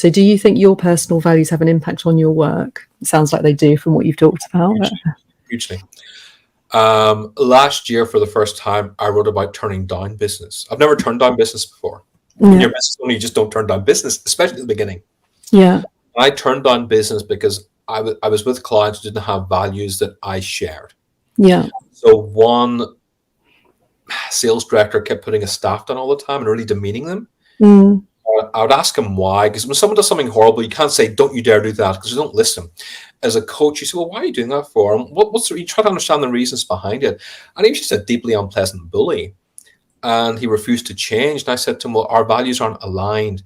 So do you think your personal values have an impact on your work? It sounds like they do from what you've talked about. Hugely. Hugely. Last year, for the first time, I wrote about turning down business. I've never turned down business before. In Yeah. your business owner, you just don't turn down business, especially at the beginning. Yeah. I turned down business because I was with clients who didn't have values that I shared. Yeah. So one sales director kept putting his staff down all the time and really demeaning them. Mm. I would ask him why, because when someone does something horrible, you can't say, "Don't you dare do that," because you don't listen. As a coach, you say, "Well, why are you doing that for?" And you try to understand the reasons behind it. And he was just a deeply unpleasant bully, and he refused to change. And I said to him, "Well, our values aren't aligned,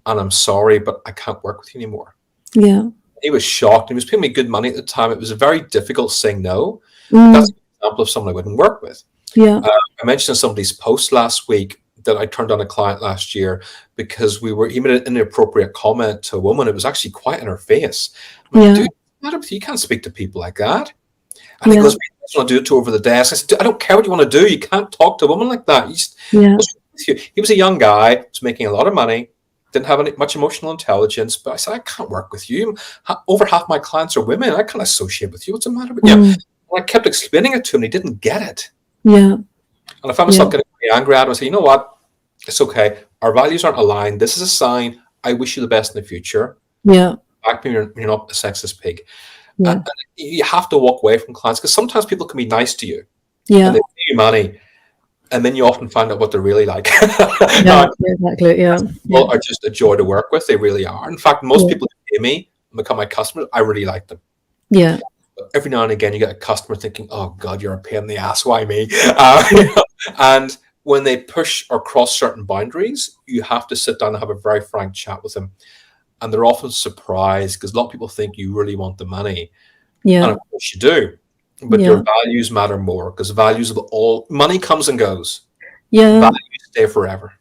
and I'm sorry, but I can't work with you anymore." Yeah. He was shocked. He was paying me good money at the time. It was a very difficult saying no, but Mm. that's an example of someone I wouldn't work with. Yeah. I mentioned in somebody's post last week that I turned on a client last year because he made an inappropriate comment to a woman. It was actually quite in her face. I'm like, Yeah. dude, what's the matter with you? You can't speak to people like that. And he Yeah. goes, I just want to do it to her over the desk. I said, "Dude, I don't care what you want to do. You can't talk to a woman like that. Yeah. What's wrong with you?" He was a young guy, was making a lot of money, didn't have much emotional intelligence. But I said, "I can't work with you. Over half my clients are women. I can't associate with you. What's the matter with you?" Mm. And I kept explaining it to him. And he didn't get it. Yeah. And I found Yeah. myself getting very angry at him. I said, "You know what? It's okay. Our values aren't aligned. This is a sign. I wish you the best in the future. Yeah. Back when you're not a sexist pig." Yeah. And you have to walk away from clients because sometimes people can be nice to you and Yeah. they pay you money, and then you often find out what they're really like. Yeah. Exactly. Yeah. Yeah. People are just a joy to work with. They really are. In fact, most Yeah. people who pay me and become my customers, I really like them. Yeah. But every now and again, you get a customer thinking, "Oh God, you're a pain in the ass. Why me?" Yeah. And when they push or cross certain boundaries, you have to sit down and have a very frank chat with them. And they're often surprised because a lot of people think you really want the money. And Yeah. of course you do. But Yeah. your values matter more because values of all money comes and goes. Yeah. Values stay forever.